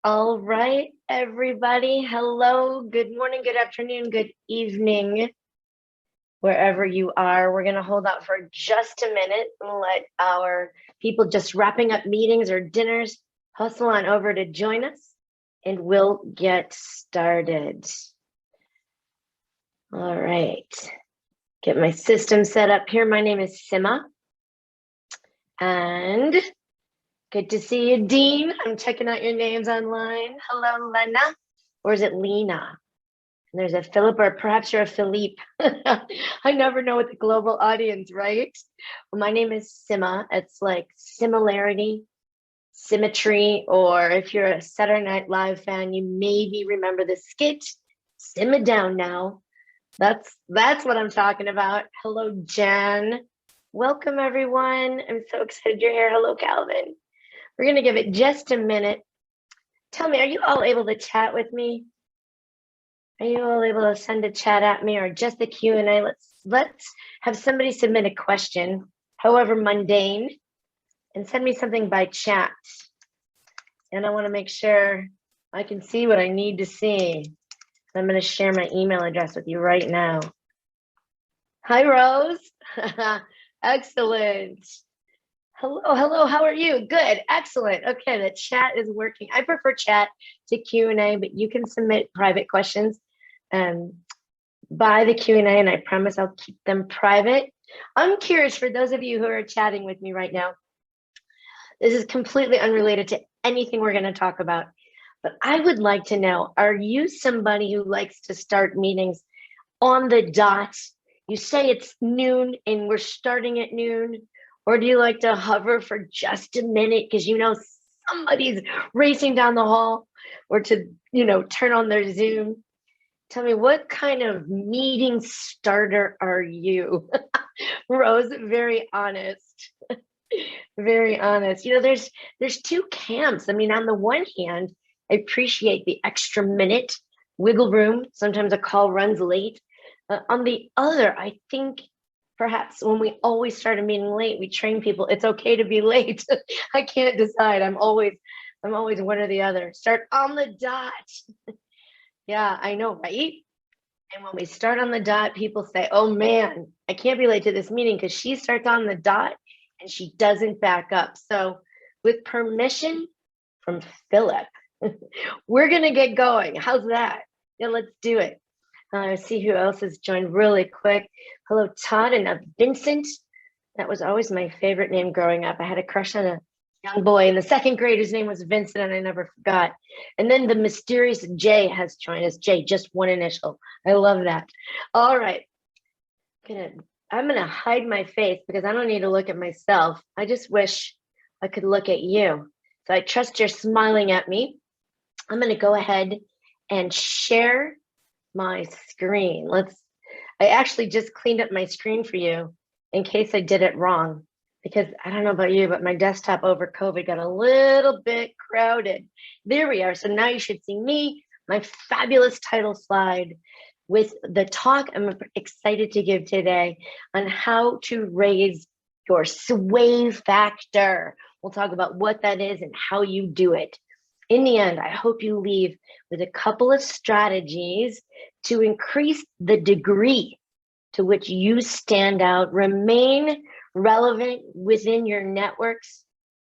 All right, everybody. Hello, good morning, good afternoon, good evening, wherever you are. We're going to hold out for just a minute and let our people just wrapping up meetings or dinners hustle on over to join us, and we'll get started. All right. Get my system set up here. My name is Sima. And good to see you, Dean. I'm checking out your names online. Hello, Lena. Or is it Lena? And there's a Philip, or perhaps you're a Philippe. I never know with the global audience, right? Well, my name is Sima. It's like similarity, symmetry, or if you're a Saturday Night Live fan, you maybe remember the skit, Simmer Down Now. That's what I'm talking about. Hello, Jan. Welcome, everyone. I'm so excited you're here. Hello, Calvin. We're going to give it just a minute. Tell me, are you all able to chat with me? Are you all able to send a chat at me or just the Q&A? Let's have somebody submit a question, however mundane, and send me something by chat. And I want to make sure I can see what I need to see. I'm going to share my email address with you right now. Hi, Rose. Excellent. Hello, how are you? Good, excellent. Okay, the chat is working. I prefer chat to Q&A, but you can submit private questions by the Q&A, and I promise I'll keep them private. I'm curious, for those of you who are chatting with me right now, this is completely unrelated to anything we're going to talk about, but I would like to know, are you somebody who likes to start meetings on the dot? You say it's noon and we're starting at noon, or do you like to hover for just a minute because you know somebody's racing down the hall, or to, turn on their Zoom? Tell me, what kind of meeting starter are you? Rose, very honest. Very honest. There's two camps. I mean, on the one hand, I appreciate the extra minute wiggle room. Sometimes a call runs late. On the other, I think perhaps when we always start a meeting late, we train people it's okay to be late. I can't decide. I'm always one or the other. Start on the dot. Yeah, I know, right? And when we start on the dot, people say, oh man, I can't be late to this meeting because she starts on the dot and she doesn't back up. So with permission from Philip, we're going to get going. How's that? Yeah, let's do it. See who else has joined really quick. Hello, Todd and Vincent. That was always my favorite name growing up. I had a crush on a young boy in the second grade. His name was Vincent, and I never forgot. And then the mysterious Jay has joined us. Jay, just one initial. I love that. All right. I'm gonna hide my face because I don't need to look at myself. I just wish I could look at you. So I trust you're smiling at me. I'm gonna go ahead and share my screen. I actually just cleaned up my screen for you in case I did it wrong, because I don't know about you, but my desktop over COVID got a little bit crowded. There we are. So now you should see me, my fabulous title slide with the talk I'm excited to give today on how to raise your sway factor. We'll talk about what that is and how you do it. In the end, I hope you leave with a couple of strategies to increase the degree to which you stand out, remain relevant within your networks,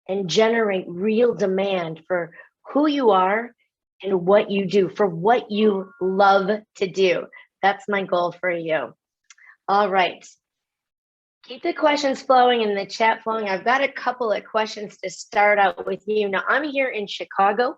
and generate real demand for who you are and what you do, for what you love to do. That's my goal for you. All right. Keep the questions flowing and the chat flowing. I've got a couple of questions to start out with you. Now, I'm here in Chicago,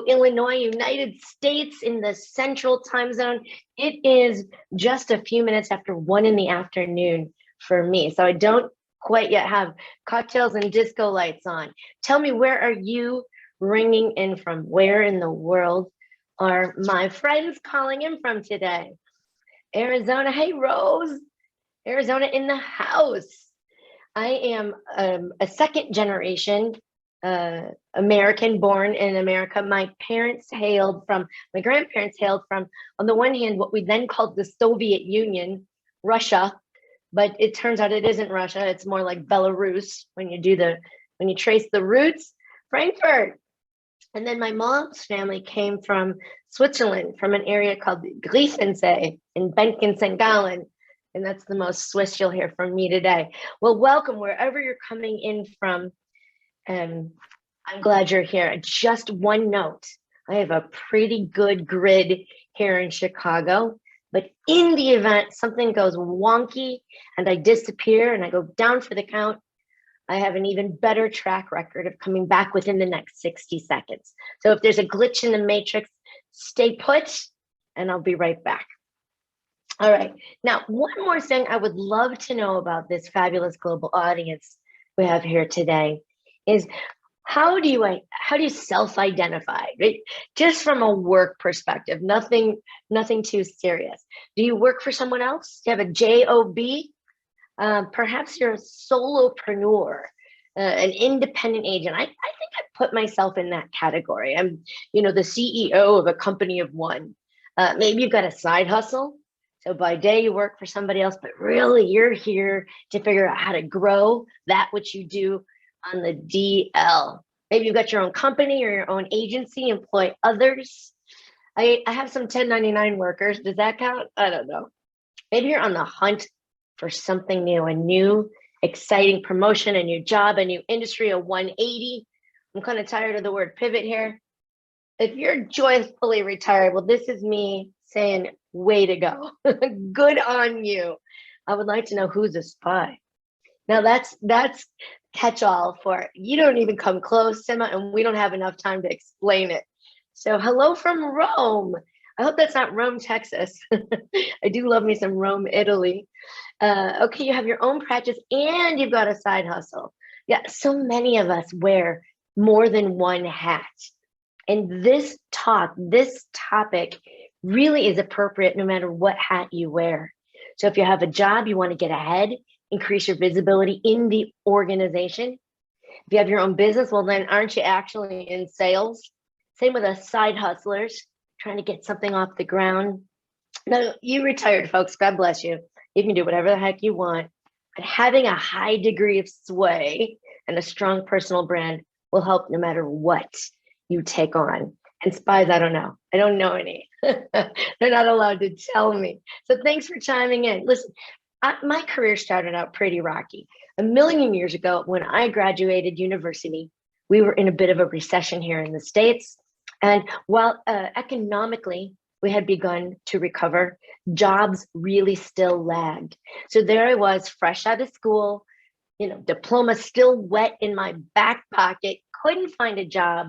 Illinois, United States, in the central time zone. It is just a few minutes after 1 in the afternoon for me. So I don't quite yet have cocktails and disco lights on. Tell me, where are you ringing in from? Where in the world are my friends calling in from today? Arizona. Hey, Rose. Arizona in the house. I am a second generation American, born in America. My grandparents hailed from, on the one hand, what we then called the Soviet Union, Russia, but it turns out it isn't Russia. It's more like Belarus when you trace the roots. Frankfurt, And then my mom's family came from Switzerland, from an area called Griessensee in Benken St. Gallen. And that's the most Swiss you'll hear from me today. Well, welcome wherever you're coming in from. I'm glad you're here. Just one note, I have a pretty good grid here in Chicago, but in the event something goes wonky and I disappear and I go down for the count, I have an even better track record of coming back within the next 60 seconds. So if there's a glitch in the matrix, stay put and I'll be right back. All right, now one more thing I would love to know about this fabulous global audience we have here today is how do you self-identify, right? Just from a work perspective, nothing too serious. Do you work for someone else? Do you have a job? Perhaps you're a solopreneur, an independent agent. I think I put myself in that category. I'm, the CEO of a company of one. Maybe you've got a side hustle. So by day you work for somebody else, but really you're here to figure out how to grow that which you do on the DL. Maybe you've got your own company or your own agency, employ others. I have some 1099 workers. Does that count? I don't know. Maybe you're on the hunt for something new, a new exciting promotion, a new job, a new industry, a 180. I'm kind of tired of the word pivot here. If you're joyfully retired, well, this is me saying, way to go. Good on you. I would like to know who's a spy. Now that's catch-all for you don't even come close, Sima, and we don't have enough time to explain it. So hello from Rome. I hope that's not Rome, Texas. I do love me some Rome, Italy. Okay, you have your own practice and you've got a side hustle. Yeah, so many of us wear more than one hat. And this topic really is appropriate no matter what hat you wear. So if you have a job, you want to get ahead, increase your visibility in the organization. If you have your own business, well, then aren't you actually in sales? Same with us side hustlers, trying to get something off the ground. Now, you retired folks, God bless you. You can do whatever the heck you want. But having a high degree of sway and a strong personal brand will help no matter what you take on. And spies, I don't know. I don't know any. They're not allowed to tell me. So thanks for chiming in. Listen, my career started out pretty rocky. A million years ago, when I graduated university, we were in a bit of a recession here in the States. And while economically we had begun to recover, jobs really still lagged. So there I was, fresh out of school, diploma still wet in my back pocket, couldn't find a job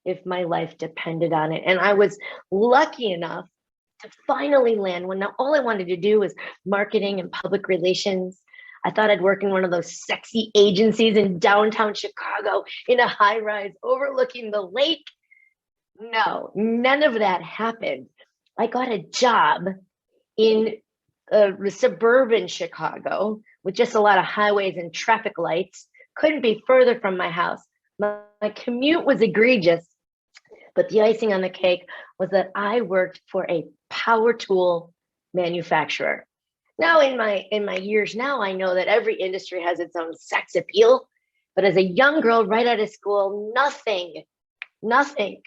if my life depended on it. And I was lucky enough to finally land one. Now, all I wanted to do was marketing and public relations. I thought I'd work in one of those sexy agencies in downtown Chicago in a high rise overlooking the lake. No, none of that happened. I got a job in suburban Chicago with just a lot of highways and traffic lights. Couldn't be further from my house. My commute was egregious, but the icing on the cake was that I worked for a power tool manufacturer. Now, in my years now, I know that every industry has its own sex appeal, but as a young girl right out of school, nothing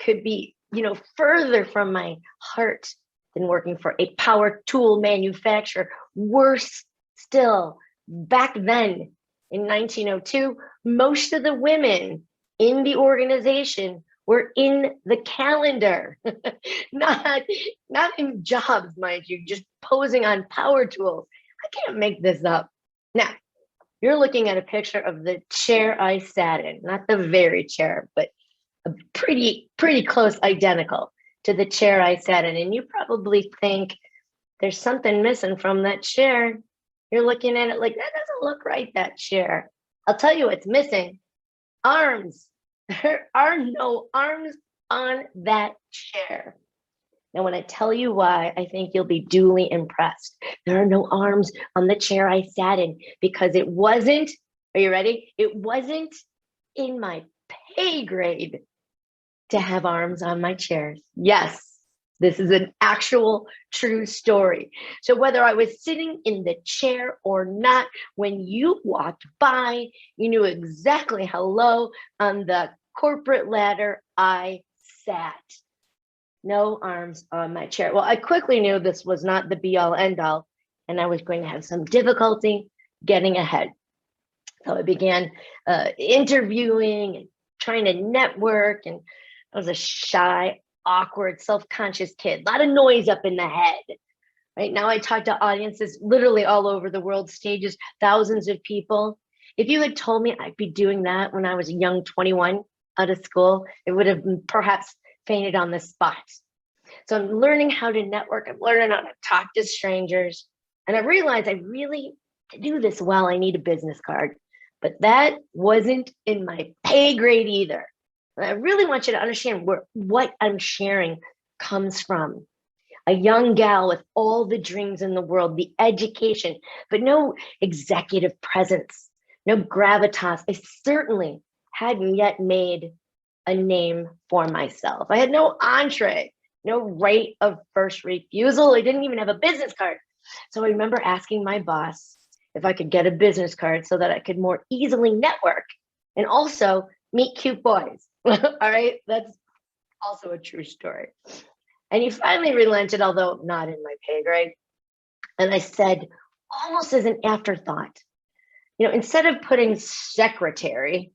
could be, further from my heart than working for a power tool manufacturer. Worse still, back then in 1902, most of the women in the organization were in the calendar, not in jobs, mind you, just posing on power tools. I can't make this up. Now, you're looking at a picture of the chair I sat in, not the very chair, but a pretty close identical to the chair I sat in. And you probably think there's something missing from that chair. You're looking at it like, that doesn't look right, that chair. I'll tell you what's missing. Arms. There are no arms on that chair. Now, when I tell you why, I think you'll be duly impressed. There are no arms on the chair I sat in because it wasn't, are you ready? It wasn't in my pay grade to have arms on my chairs. Yes, this is an actual true story. So whether I was sitting in the chair or not, when you walked by, you knew exactly how low on the corporate ladder I sat, no arms on my chair. Well, I quickly knew this was not the be all end all, and I was going to have some difficulty getting ahead. So I began interviewing and trying to network, and I was a shy, awkward, self-conscious kid. A lot of noise up in the head. Right now, I talk to audiences literally all over the world, stages, thousands of people. If you had told me I'd be doing that when I was a young 21 out of school, it would have perhaps fainted on the spot. So I'm learning how to network. I'm learning how to talk to strangers. And I realized to do this well, I need a business card. But that wasn't in my pay grade either. And I really want you to understand what I'm sharing comes from. A young gal with all the dreams in the world, the education, but no executive presence, no gravitas. I certainly hadn't yet made a name for myself. I had no entree, no right of first refusal. I didn't even have a business card. So I remember asking my boss if I could get a business card so that I could more easily network and also meet cute boys. All right, that's also a true story. And he finally relented, although not in my pay grade. And I said, almost as an afterthought, instead of putting secretary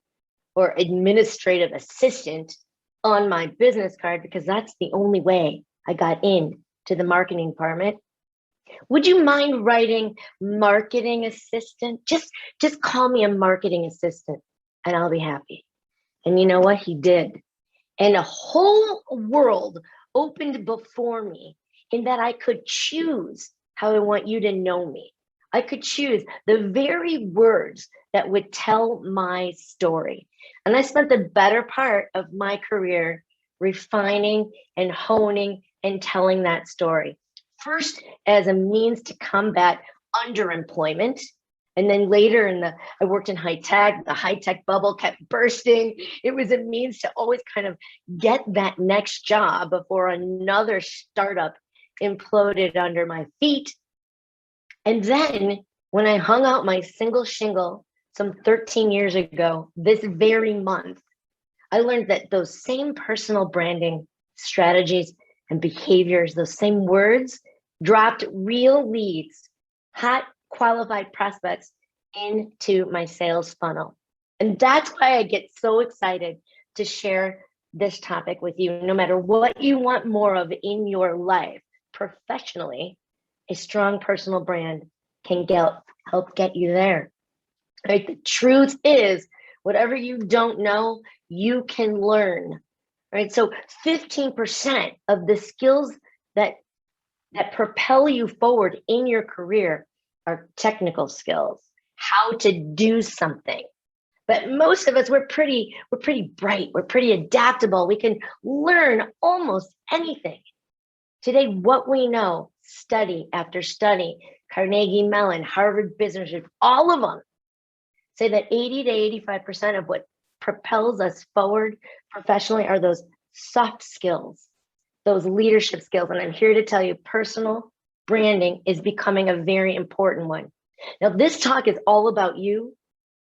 or administrative assistant on my business card, because that's the only way I got in to the marketing department, would you mind writing marketing assistant? Just call me a marketing assistant and I'll be happy. And you know what? He did. And a whole world opened before me in that I could choose how I want you to know me. I could choose the very words that would tell my story. And I spent the better part of my career refining and honing and telling that story. First, as a means to combat underemployment. And then later I worked in high tech, the high tech bubble kept bursting. It was a means to always kind of get that next job before another startup imploded under my feet. And then when I hung out my single shingle some 13 years ago, this very month, I learned that those same personal branding strategies and behaviors, those same words, dropped real leads, hot qualified prospects into my sales funnel. And that's why I get so excited to share this topic with you. No matter what you want more of in your life, professionally, a strong personal brand can help get you there. Right? The truth is, whatever you don't know, you can learn. Right? So 15% of the skills that propel you forward in your career are technical skills, how to do something. But most of us, we're pretty bright, we're pretty adaptable. We can learn almost anything. Today, what we know, study after study, Carnegie Mellon, Harvard Business Review, all of them say that 80 to 85% of what propels us forward professionally are those soft skills, those leadership skills. And I'm here to tell you, personal branding is becoming a very important one. Now, this talk is all about you,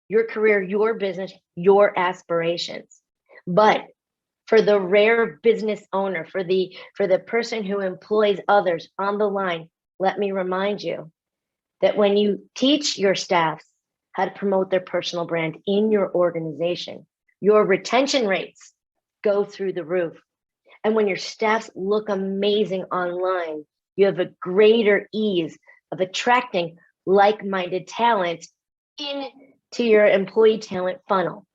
your career, your business, your aspirations. But for the rare business owner, for the person who employs others on the line, let me remind you that when you teach your staff how to promote their personal brand in your organization, your retention rates go through the roof. And when your staffs look amazing online, you have a greater ease of attracting like-minded talent into your employee talent funnel.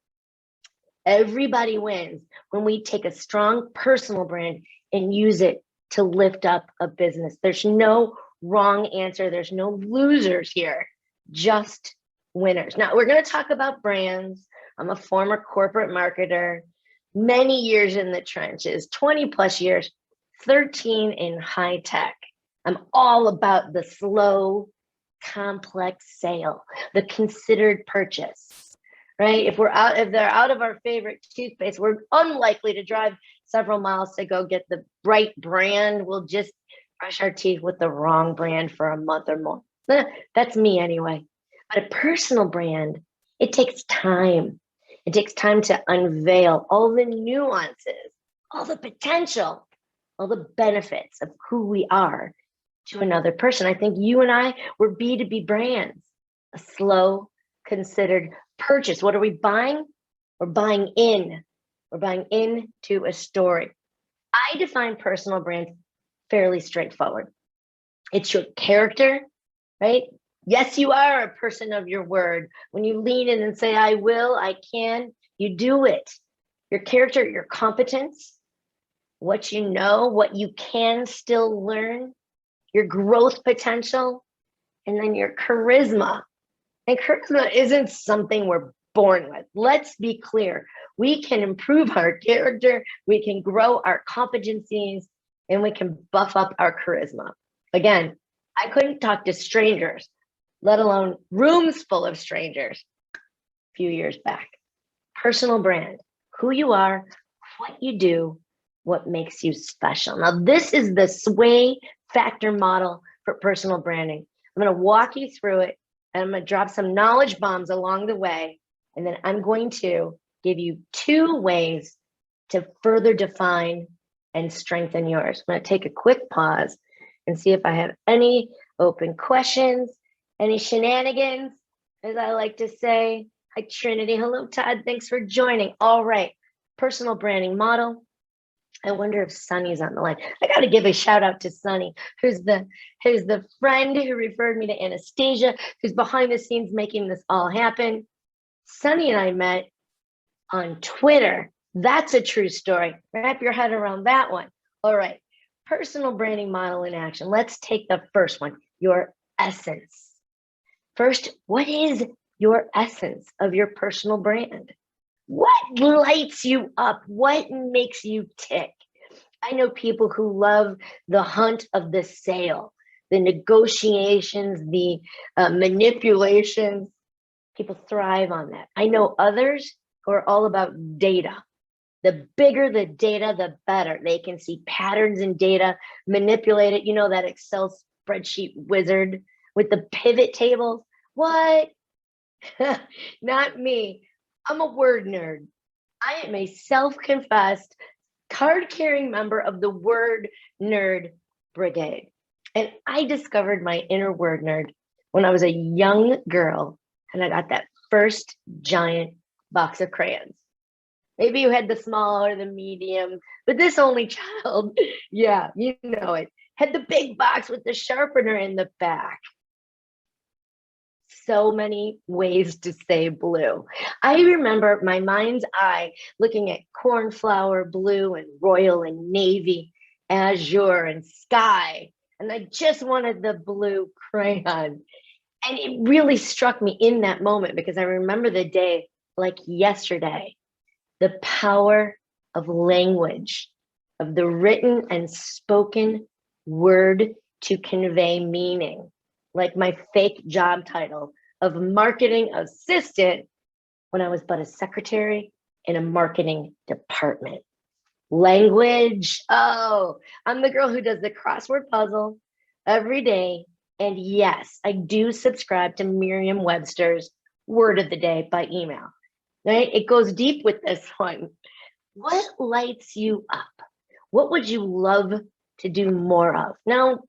Everybody wins when we take a strong personal brand and use it to lift up a business. There's no wrong answer. There's no losers here, just winners. Now, we're going to talk about brands. I'm a former corporate marketer, many years in the trenches, 20 plus years, 13 in high tech. I'm all about the slow, complex sale, the considered purchase, right? If they're out of our favorite toothpaste, we're unlikely to drive several miles to go get the right brand. We'll just brush our teeth with the wrong brand for a month or more. That's me anyway. But a personal brand, it takes time. It takes time to unveil all the nuances, all the potential, all the benefits of who we are to another person. I think you and I were B2B brands, a slow, considered purchase. What are we buying? We're buying in. We're buying into a story. I define personal brands fairly straightforward. It's your character, right? Yes, you are a person of your word. When you lean in and say, I will, I can, you do it. Your character, your competence, what you know, what you can still learn, your growth potential, and then your charisma. And charisma isn't something we're born with. Let's be clear. We can improve our character, we can grow our competencies, and we can buff up our charisma. Again, I couldn't talk to strangers, let alone rooms full of strangers a few years back. Personal brand, who you are, what you do, what makes you special. Now, this is the sway factor model for personal branding. I'm going to walk you through it, and I'm going to drop some knowledge bombs along the way, and then I'm going to give you 2 ways to further define and strengthen yours. I'm going to take a quick pause and see if I have any open questions, any shenanigans, as I like to say. Hi, Trinity. Hello, Todd. Thanks for joining. All right. Personal branding model. I wonder if Sunny's on the line. I got to give a shout out to Sunny, who's the friend who referred me to Anastasia, who's behind the scenes making this all happen. Sunny and I met on Twitter. That's a true story. Wrap your head around that one. All right. Personal branding model in action. Let's take the first one, your essence. First, what is your essence of your personal brand? What lights you up? What makes you tick? I know people who love the hunt of the sale, the negotiations, the manipulations. People thrive on that. I know others who are all about data. The bigger the data, the better. They can see patterns in data, manipulate it. You know, that Excel spreadsheet wizard with the pivot tables. What? Not me. I'm a word nerd. I am a self-confessed card-carrying member of the word nerd brigade. And I discovered my inner word nerd when I was a young girl and I got that first giant box of crayons. Maybe you had the small or the medium, but this only child, yeah, you know it, had the big box with the sharpener in the back. So many ways to say blue. I remember my mind's eye looking at cornflower blue and royal and navy, azure and sky. And I just wanted the blue crayon. And it really struck me in that moment because I remember the day like yesterday, the power of language, of the written and spoken word to convey meaning. Like my fake job title of marketing assistant when I was but a secretary in a marketing department. Language, oh, I'm the girl who does the crossword puzzle every day. And yes, I do subscribe to Merriam-Webster's word of the day by email, right? It goes deep with this one. What lights you up? What would you love to do more of? Now,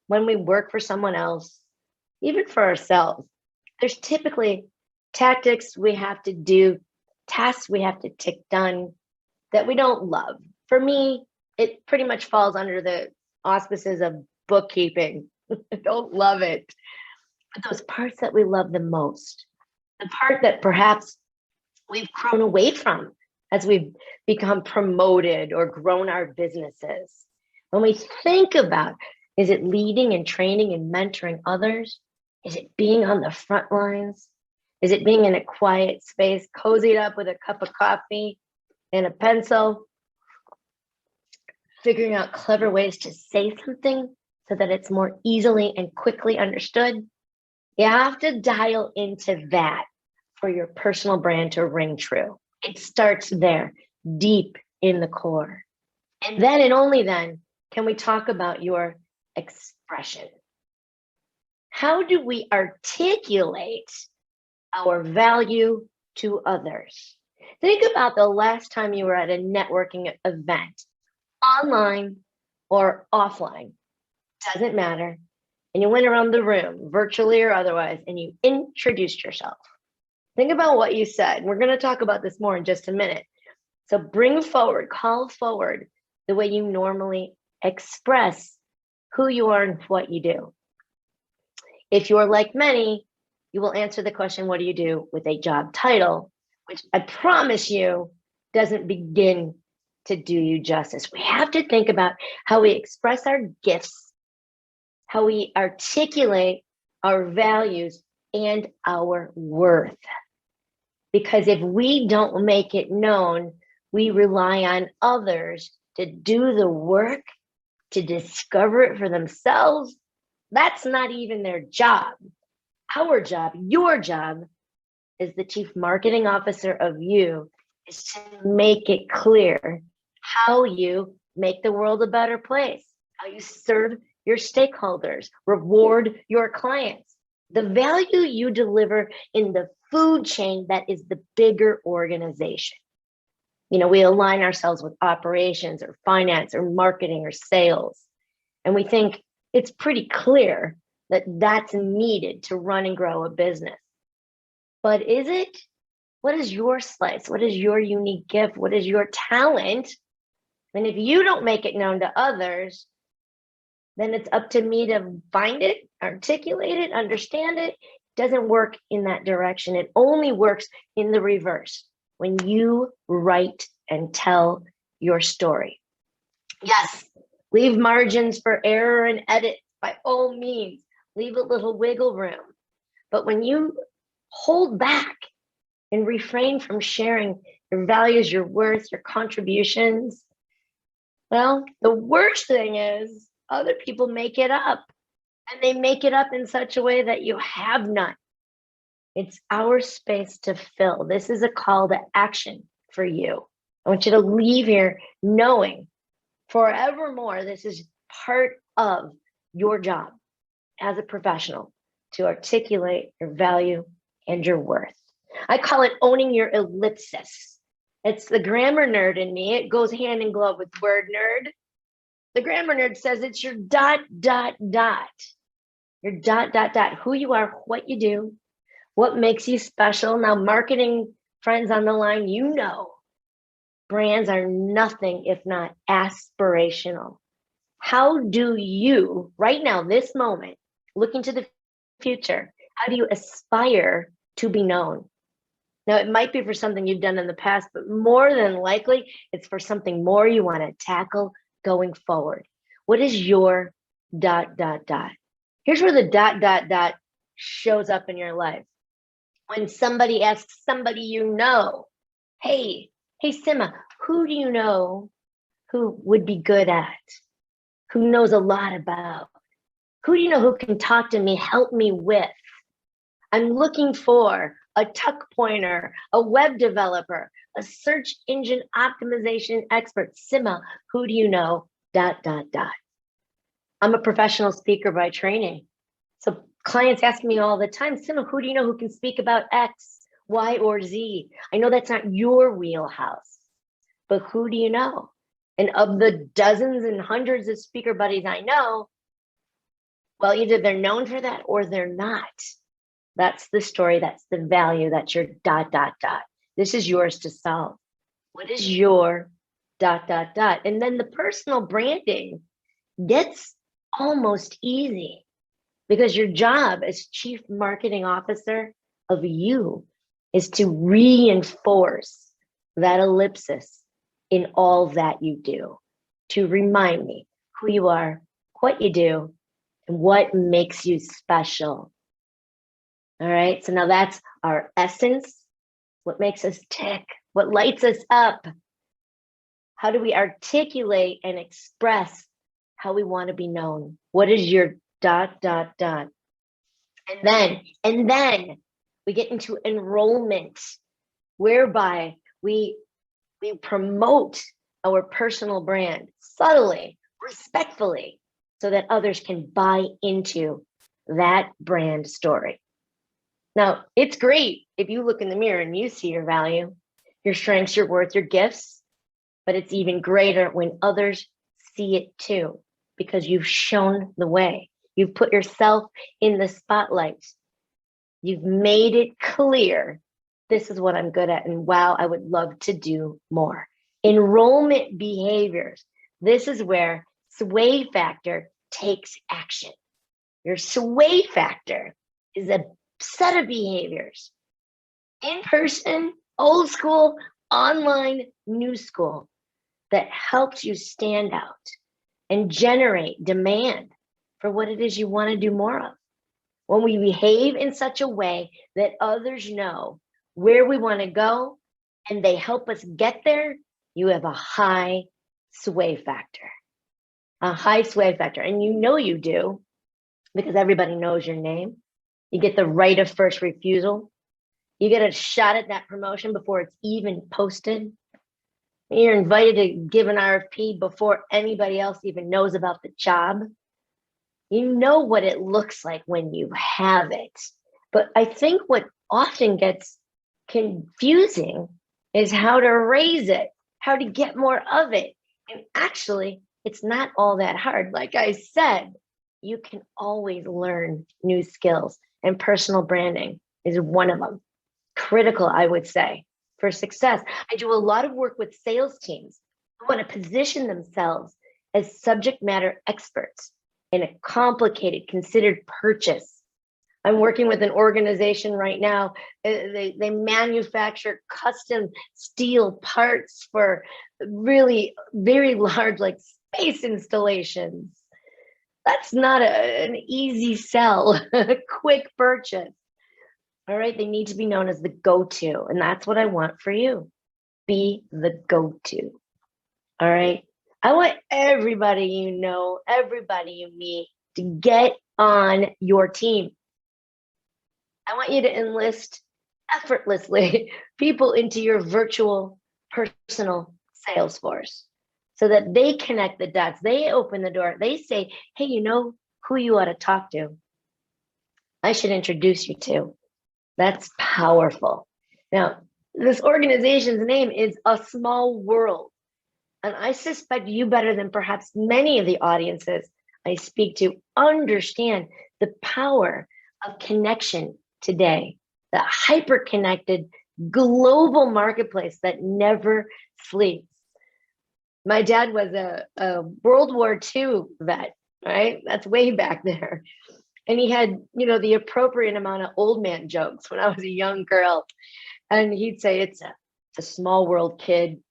when we work for someone else, even for ourselves, there's typically tactics we have to do, tasks we have to tick done that we don't love. For me, it pretty much falls under the auspices of bookkeeping. I don't love it. But those parts that we love the most, the part that perhaps we've grown away from as we've become promoted or grown our businesses. When we think about, is it leading and training and mentoring others? Is it being on the front lines? Is it being in a quiet space, cozied up with a cup of coffee and a pencil, figuring out clever ways to say something so that it's more easily and quickly understood? You have to dial into that for your personal brand to ring true. It starts there, deep in the core. And then and only then can we talk about your expression. How do we articulate our value to others? Think about the last time you were at a networking event online or offline, doesn't matter. And you went around the room, virtually or otherwise, and you introduced yourself. Think about what you said. We're going to talk about this more in just a minute. So bring forward, call forward the way you normally express who you are and what you do. If you're like many, you will answer the question, what do you do, with a job title, which I promise you doesn't begin to do you justice. We have to think about how we express our gifts, how we articulate our values and our worth. Because if we don't make it known, we rely on others to do the work, to discover it for themselves. That's not even their job. Our job, your job, as the chief marketing officer of you, is to make it clear how you make the world a better place, how you serve your stakeholders, reward your clients, the value you deliver in the food chain that is the bigger organization. You know, we align ourselves with operations or finance or marketing or sales, and we think it's pretty clear that that's needed to run and grow a business. But is it? What is your slice? What is your unique gift? What is your talent? And if you don't make it known to others, then it's up to me to find it, articulate it, understand it. It doesn't work in that direction. It only works in the reverse, when you write and tell your story. Yes, leave margins for error and edit, by all means. Leave a little wiggle room. But when you hold back and refrain from sharing your values, your worth, your contributions, well, the worst thing is other people make it up, and they make it up in such a way that you have none. It's our space to fill. This is a call to action for you. I want you to leave here knowing forevermore this is part of your job as a professional, to articulate your value and your worth. I call it owning your ellipsis. It's the grammar nerd in me. It goes hand in glove with word nerd. The grammar nerd says it's your ... Your ... Who you are, what you do, what makes you special. Now, marketing friends on the line, you know, brands are nothing if not aspirational. How do you, right now, this moment, look into the future, how do you aspire to be known? Now, it might be for something you've done in the past, but more than likely, it's for something more you want to tackle going forward. What is your ... Here's where the ... shows up in your life. When somebody asks somebody you know, hey Sima, who do you know who would be good at, who knows a lot about? Who do you know who can talk to me, help me with? I'm looking for a tuck pointer, a web developer, a search engine optimization expert. Sima, who do you know? ... I'm a professional speaker by training. So clients ask me all the time, Sima, who do you know who can speak about X, Y, or Z? I know that's not your wheelhouse, but who do you know? And of the dozens and hundreds of speaker buddies I know, well, either they're known for that or they're not. That's the story, that's the value, that's your ... This is yours to solve. What is your ... And then the personal branding gets almost easy, because your job as chief marketing officer of you is to reinforce that ellipsis in all that you do, to remind me who you are, what you do, and what makes you special. All right, so now that's our essence, what makes us tick, what lights us up. How do we articulate and express how we want to be known? What is your ... And then we get into enrollment, whereby we promote our personal brand subtly, respectfully, so that others can buy into that brand story. Now, it's great if you look in the mirror and you see your value, your strengths, your worth, your gifts, but it's even greater when others see it too, because you've shown the way. You've put yourself in the spotlight. You've made it clear, this is what I'm good at, and wow, I would love to do more. Enrollment behaviors. This is where sway factor takes action. Your sway factor is a set of behaviors. In person, old school, online, new school, that helps you stand out and generate demand for what it is you want to do more of. When we behave in such a way that others know where we want to go and they help us get there, you have a high sway factor. A high sway factor. And you know you do, because everybody knows your name. You get the right of first refusal. You get a shot at that promotion before it's even posted. You're invited to give an RFP before anybody else even knows about the job. You know what it looks like when you have it. But I think what often gets confusing is how to raise it, how to get more of it. And actually, it's not all that hard. Like I said, you can always learn new skills, and personal branding is one of them. Critical, I would say, for success. I do a lot of work with sales teams who want to position themselves as subject matter experts in a complicated, considered purchase. I'm working with an organization right now. They manufacture custom steel parts for really very large, like space installations. That's not an easy sell, a quick purchase. All right, they need to be known as the go-to, and that's what I want for you. Be the go-to. All right, I want everybody you know, everybody you meet to get on your team. I want you to enlist effortlessly people into your virtual personal sales force so that they connect the dots. They open the door. They say, hey, you know who you ought to talk to? I should introduce you to. That's powerful. Now, this organization's name is A Small World. And I suspect you better than perhaps many of the audiences I speak to understand the power of connection today, the hyper-connected global marketplace that never sleeps. My dad was a World War II vet, right? That's way back there. And he had, you know, the appropriate amount of old man jokes when I was a young girl. And he'd say, it's a small world, kid,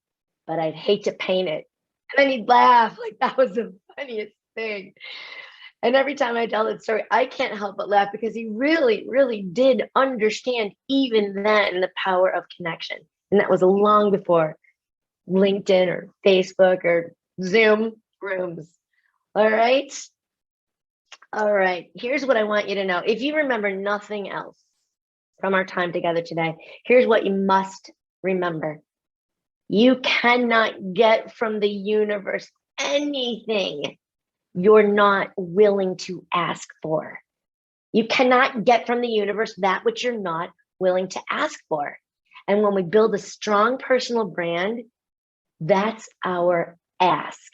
but I'd hate to paint it. And then he'd laugh like that was the funniest thing. And every time I tell that story, I can't help but laugh because he really, really did understand even then the power of connection. And that was long before LinkedIn or Facebook or Zoom rooms. All right. All right. Here's what I want you to know. If you remember nothing else from our time together today, here's what you must remember. You cannot get from the universe anything you're not willing to ask for. You cannot get from the universe that which you're not willing to ask for. And when we build a strong personal brand, that's our ask.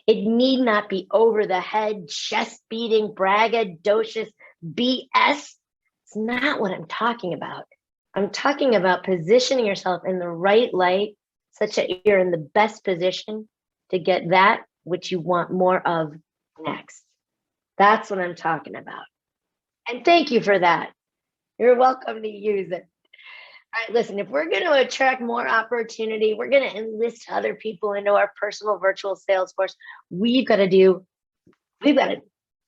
It need not be over the head, chest beating, braggadocious BS. It's not what I'm talking about. I'm talking about positioning yourself in the right light such that you're in the best position to get that which you want more of next. That's what I'm talking about. And thank you for that. You're welcome to use it. All right, listen, if we're going to attract more opportunity, we're going to enlist other people into our personal virtual sales force, we've got to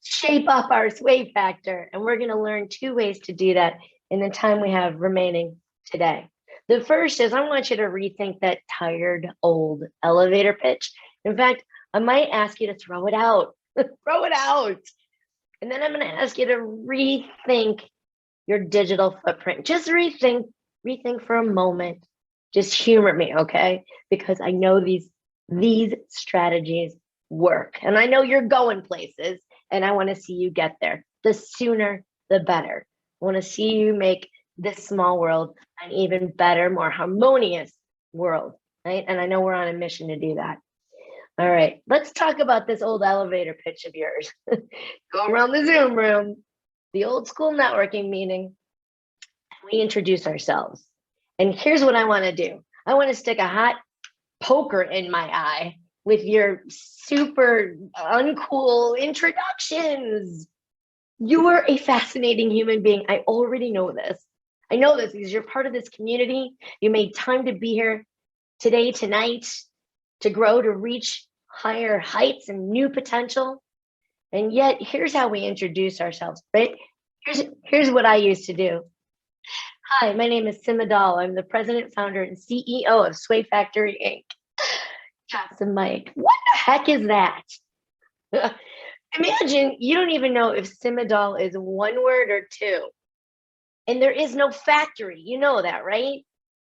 shape up our sway factor. And we're going to learn 2 ways to do that in the time we have remaining today. The first is I want you to rethink that tired old elevator pitch. In fact, I might ask you to throw it out. Throw it out. And then I'm going to ask you to rethink your digital footprint. Just rethink for a moment. Just humor me, okay? Because I know these strategies work. And I know you're going places, and I want to see you get there. The sooner, the better. I want to see you make this small world an even better, more harmonious world, right? And I know we're on a mission to do that. All right, let's talk about this old elevator pitch of yours. Go around the Zoom room, the old school networking meeting. We introduce ourselves. And here's what I want to do. I want to stick a hot poker in my eye with your super uncool introductions. You are a fascinating human being. I already know this. I know this because you're part of this community. You made time to be here today, tonight, to grow, to reach higher heights and new potential. And yet, here's how we introduce ourselves, right? Here's what I used to do. Hi, my name is Sima Dahl. I'm the president, founder, and CEO of Sway Factory, Inc. Drop the mic. What the heck is that? Imagine you don't even know if Sima Dahl is one word or two. And there is no factory. You know that, right?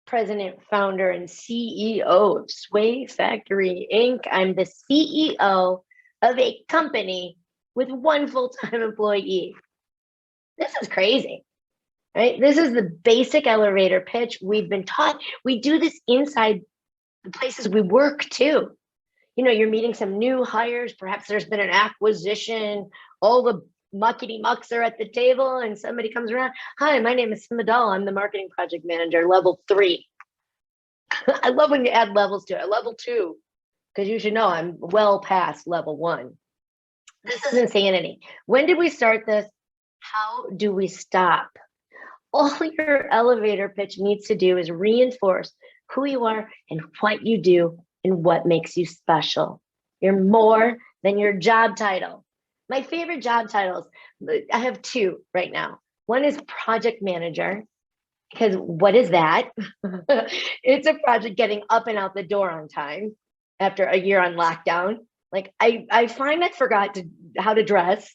President, founder, and CEO of Sway Factory, Inc. I'm the CEO of a company with one full-time employee. This is crazy, right? This is the basic elevator pitch we've been taught. We do this inside the places we work too. You know, you're meeting some new hires. Perhaps there's been an acquisition. All the muckety mucks are at the table and somebody comes around. Hi, my name is Sima Dahl. I'm the marketing project manager, level 3. I love when you add levels to it. Level 2, because you should know I'm well past level 1. This is insanity. When did we start this? How do we stop? All your elevator pitch needs to do is reinforce who you are and what you do and what makes you special. You're more than your job title. My favorite job titles, I have 2 right now. One is project manager, because what is that? It's a project getting up and out the door on time after a year on lockdown. Like I find I forgot how to dress,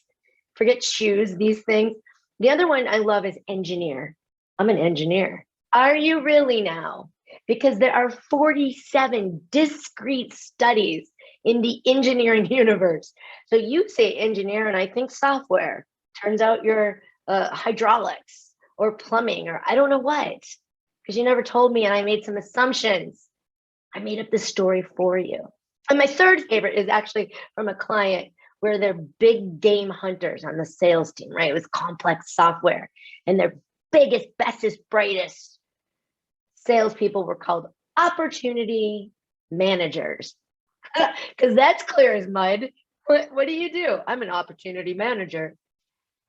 forget shoes, these things. The other one I love is engineer. I'm an engineer. Are you really now? Because there are 47 discrete studies in the engineering universe. So you say engineer and I think software. Turns out you're hydraulics or plumbing or I don't know what, because you never told me and I made some assumptions. I made up the story for you. And my third favorite is actually from a client where they're big game hunters on the sales team, right? It was complex software and their biggest, bestest, brightest salespeople were called opportunity managers. Because that's clear as mud. What do you do? I'm an opportunity manager.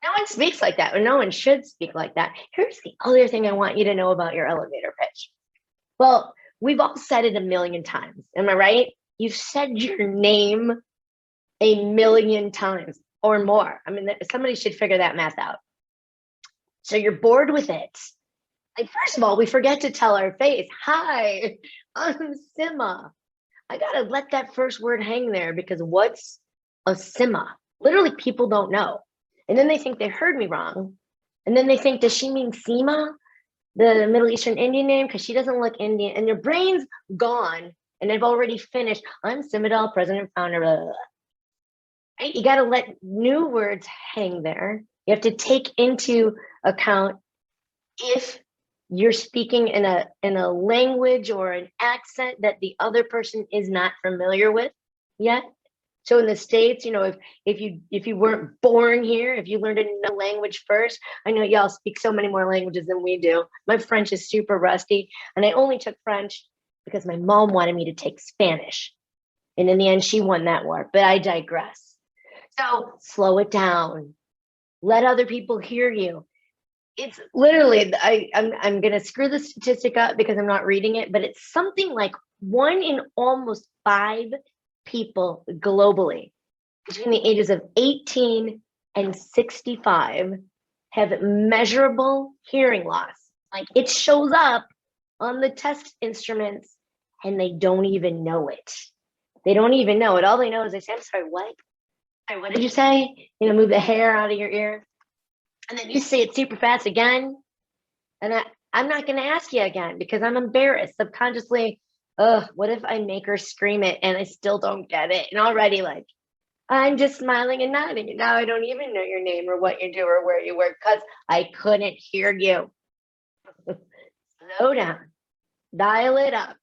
No one speaks like that, or no one should speak like that. Here's the other thing I want you to know about your elevator pitch. Well, we've all said it a million times. Am I right? You've said your name a million times or more. I mean, somebody should figure that math out. So you're bored with it. Like, first of all, we forget to tell our face, hi, I'm Sima. I gotta let that first word hang there because what's a Sima? Literally, people don't know. And then they think they heard me wrong. And then they think, does she mean Sima, the Middle Eastern Indian name? Because she doesn't look Indian. And their brain's gone. And they've already finished. I'm Sima Dahl, president, founder. Blah, blah, blah. Right? You got to let new words hang there. You have to take into account if you're speaking in a language or an accent that the other person is not familiar with yet. So in the States, you know, if you weren't born here, if you learned a language first, I know y'all speak so many more languages than we do. My French is super rusty, and I only took French because my mom wanted me to take Spanish. And in the end, she won that war, but I digress. So slow it down. Let other people hear you. It's literally, I'm going to screw the statistic up because I'm not reading it, but it's something like 1 in almost 5 people globally between the ages of 18 and 65 have measurable hearing loss. Like, it shows up on the test instruments and they don't even know it. They don't even know it. All they know is they say, I'm sorry, what? Sorry, what did you say? You know, move the hair out of your ear. And then you say it super fast again. And I'm not going to ask you again because I'm embarrassed subconsciously. What if I make her scream it and I still don't get it? And already, like, I'm just smiling and nodding. And now I don't even know your name or what you do or where you work because I couldn't hear you. Slow down. Dial it up.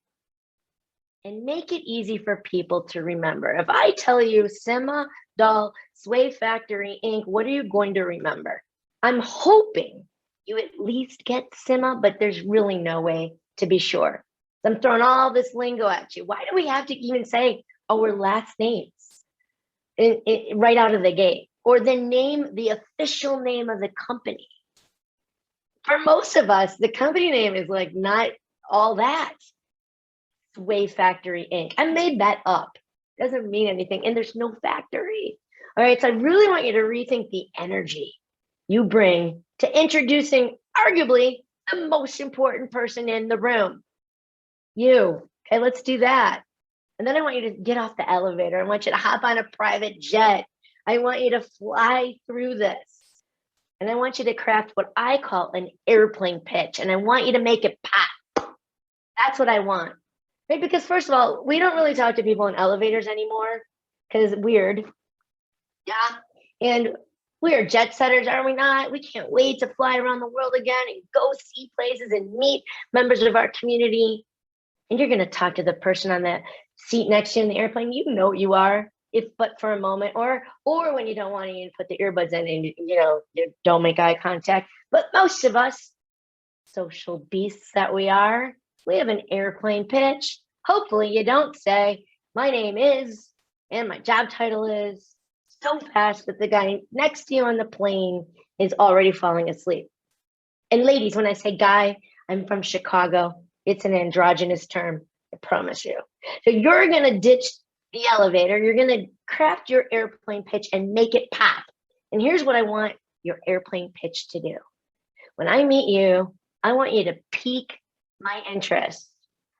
and make it easy for people to remember. If I tell you Sima Dahl, Sway Factory Inc., what are you going to remember? I'm hoping you at least get Sima, but there's really no way to be sure. I'm throwing all this lingo at you. Why do we have to even say our last names right out of the gate? Or the official name of the company? For most of us, the company name is like not all that. Sway Factory Inc. I made that up. Doesn't mean anything, and there's no factory. All right, so I really want you to rethink the energy you bring to introducing arguably the most important person in the room. You. Okay, let's do that. And then I want you to get off the elevator. I want you to hop on a private jet. I want you to fly through this. And I want you to craft what I call an airplane pitch. And I want you to make it pop. That's what I want. Right? Because first of all, we don't really talk to people in elevators anymore because it's weird. Yeah. And we are jet setters, are we not? We can't wait to fly around the world again and go see places and meet members of our community. And you're going to talk to the person on that seat next to you in the airplane. You know you are, if but for a moment, or when you don't want to even put the earbuds in and you don't make eye contact. But most of us, social beasts that we are, we have an airplane pitch. Hopefully you don't say, my name is, and my job title is, so fast that the guy next to you on the plane is already falling asleep. And ladies, when I say guy, I'm from Chicago. It's an androgynous term, I promise you. So you're going to ditch the elevator. You're going to craft your airplane pitch and make it pop. And here's what I want your airplane pitch to do. When I meet you, I want you to pique my interest.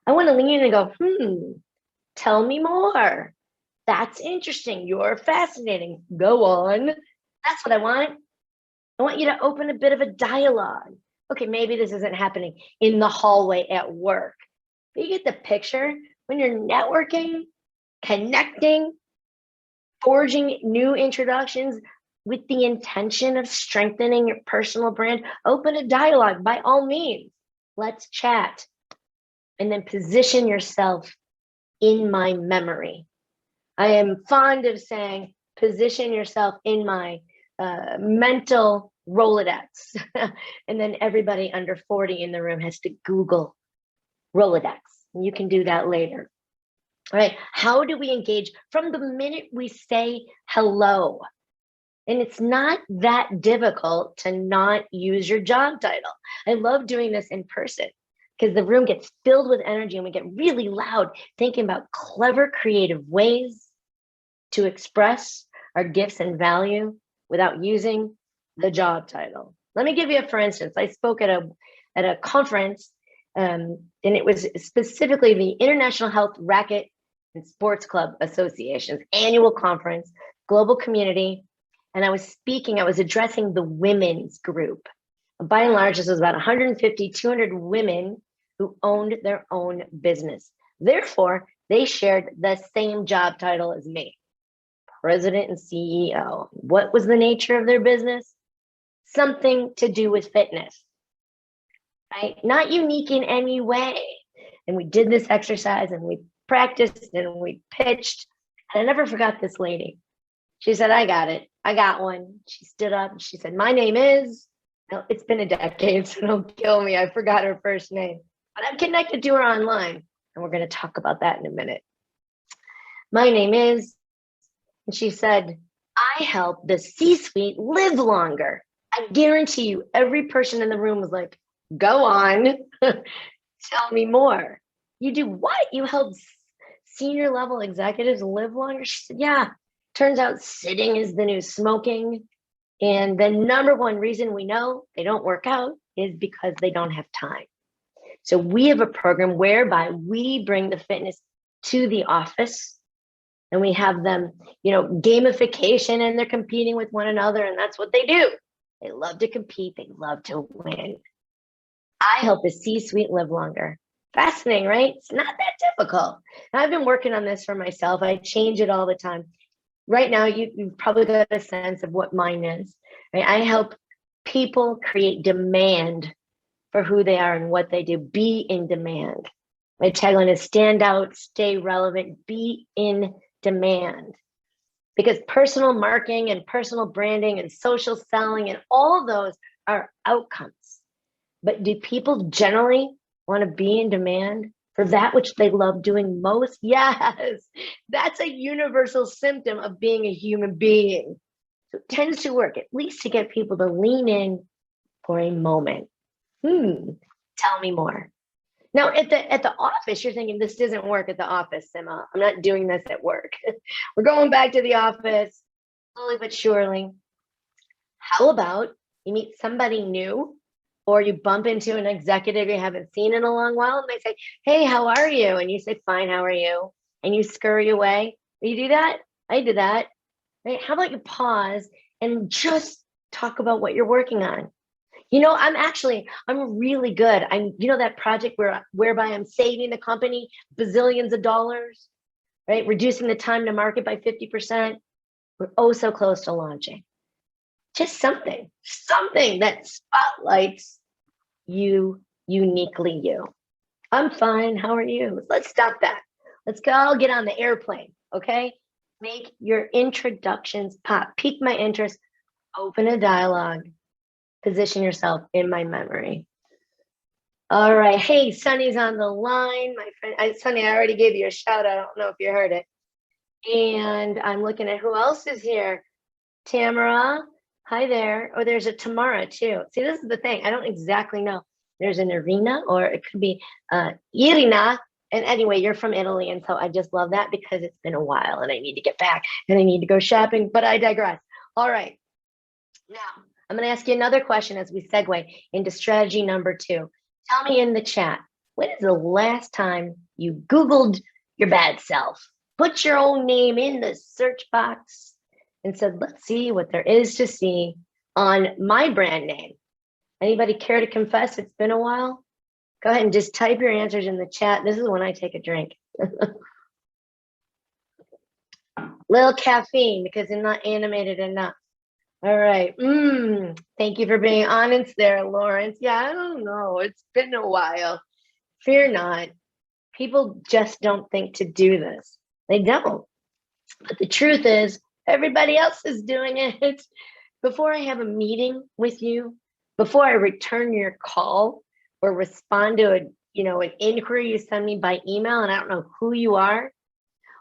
I want to lean in and go, tell me more. That's interesting. You're fascinating. Go on. That's what I want. I want you to open a bit of a dialogue. Okay, maybe this isn't happening in the hallway at work. But you get the picture. When you're networking, connecting, forging new introductions with the intention of strengthening your personal brand, open a dialogue by all means. Let's chat. And then position yourself in my memory. I am fond of saying, position yourself in my mental Rolodex. And then everybody under 40 in the room has to Google Rolodex. And you can do that later. All right. How do we engage from the minute we say hello? And it's not that difficult to not use your job title. I love doing this in person because the room gets filled with energy and we get really loud thinking about clever, creative ways to express our gifts and value without using the job title. Let me give you a for instance. I spoke at a conference and it was specifically the International Health Racket and Sports Club Association's annual conference, global community. And I was addressing the women's group. By and large, this was about 150, 200 women who owned their own business. Therefore, they shared the same job title as me, president and CEO. What was the nature of their business? Something to do with fitness, right? Not unique in any way. And we did this exercise and we practiced and we pitched. And I never forgot this lady. She said, I got it. I got one. She stood up and she said, my name is, no, it's been a decade, so don't kill me. I forgot her first name, but I'm connected to her online. And we're going to talk about that in a minute. My name is, and she said, I help the C-suite live longer. I guarantee you, every person in the room was like, go on, tell me more. You do what? You help senior level executives live longer? She said, yeah. Turns out sitting is the new smoking. And the number one reason we know they don't work out is because they don't have time. So we have a program whereby we bring the fitness to the office and we have them, gamification, and they're competing with one another. And that's what they do. They love to compete. They love to win. I help the C-suite live longer. Fascinating, right? It's not that difficult. And I've been working on this for myself. I change it all the time. Right now, you've probably got a sense of what mine is. Right? I help people create demand for who they are and what they do. Be in demand. My tagline is stand out, stay relevant, be in demand. Because personal marketing and personal branding and social selling and all those are outcomes. But do people generally want to be in demand for that which they love doing most? Yes, that's a universal symptom of being a human being. So it tends to work, at least to get people to lean in for a moment. Tell me more. Now, at the office, you're thinking this doesn't work at the office, Sima. I'm not doing this at work. We're going back to the office slowly but surely. How about you meet somebody new, or you bump into an executive you haven't seen in a long while, and they say, "Hey, how are you?" And you say, "Fine, how are you?" And you scurry away. You do that? I did that. Right? How about you pause and just talk about what you're working on? You know, I'm really good. That project whereby I'm saving the company bazillions of dollars, right? Reducing the time to market by 50%. We're oh so close to launching. Just something that spotlights you uniquely you. I'm fine. How are you? Let's stop that. Let's go. I'll get on the airplane. Okay. Make your introductions pop, pique my interest, open a dialogue, position yourself in my memory. All right. Hey, Sunny's on the line. My friend, Sunny, I already gave you a shout out. I don't know if you heard it. And I'm looking at who else is here. Tamara, hi there. Oh, there's a Tamara too. See, this is the thing. I don't exactly know. There's an Irina, or it could be Irina. And anyway, you're from Italy. And so I just love that because it's been a while and I need to get back and I need to go shopping, but I digress. All right. Now, I'm going to ask you another question as we segue into strategy number 2. Tell me in the chat, when is the last time you Googled your bad self? Put your own name in the search box and said, let's see what there is to see on my brand name. Anybody care to confess it's been a while? Go ahead and just type your answers in the chat. This is when I take a drink. Little caffeine because I'm not animated enough. All right. Thank you for being honest there, Lawrence. Yeah, I don't know. It's been a while. Fear not. People just don't think to do this. They don't. But the truth is, everybody else is doing it. Before I have a meeting with you, before I return your call or respond to an inquiry you send me by email and I don't know who you are,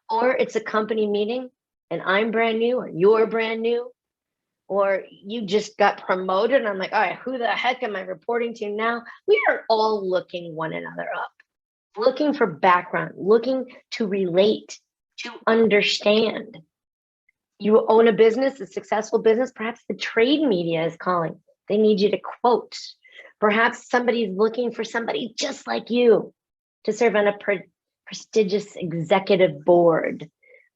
or it's a company meeting and I'm brand new or you're brand new, or you just got promoted and I'm like, all right, who the heck am I reporting to now? We are all looking one another up, looking for background, looking to relate, to understand. You own a business, a successful business, perhaps the trade media is calling. They need you to quote. Perhaps somebody's looking for somebody just like you to serve on a prestigious executive board.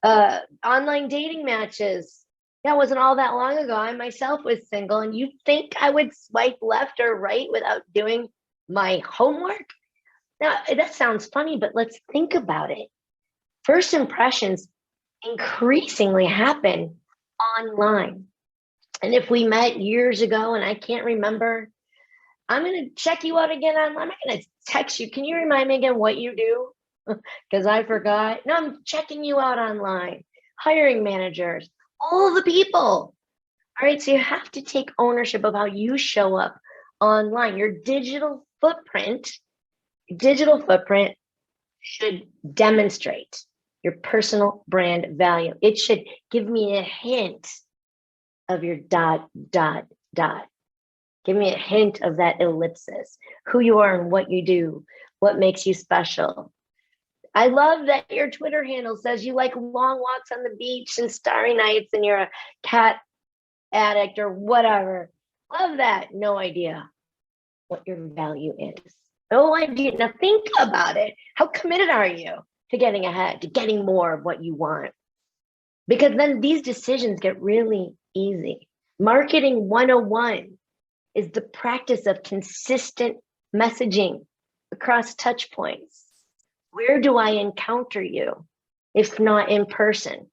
Online dating matches. That wasn't all that long ago. I myself was single, and you think I would swipe left or right without doing my homework? Now, that sounds funny, but let's think about it. First impressions increasingly happen online. And if we met years ago and I can't remember, I'm going to check you out again online. I'm going to text you. Can you remind me again what you do? Because I forgot. No, I'm checking you out online. Hiring managers, all the people. All right, so you have to take ownership of how you show up online. Your digital footprint should demonstrate your personal brand value. It should give me a hint of your ... Give me a hint of that ellipsis, who you are and what you do, what makes you special. I love that your Twitter handle says you like long walks on the beach and starry nights and you're a cat addict or whatever. Love that. No idea what your value is. No idea. Now think about it. How committed are you to getting ahead, to getting more of what you want? Because then these decisions get really easy. Marketing 101 is the practice of consistent messaging across touch points. Where do I encounter you? If not in person,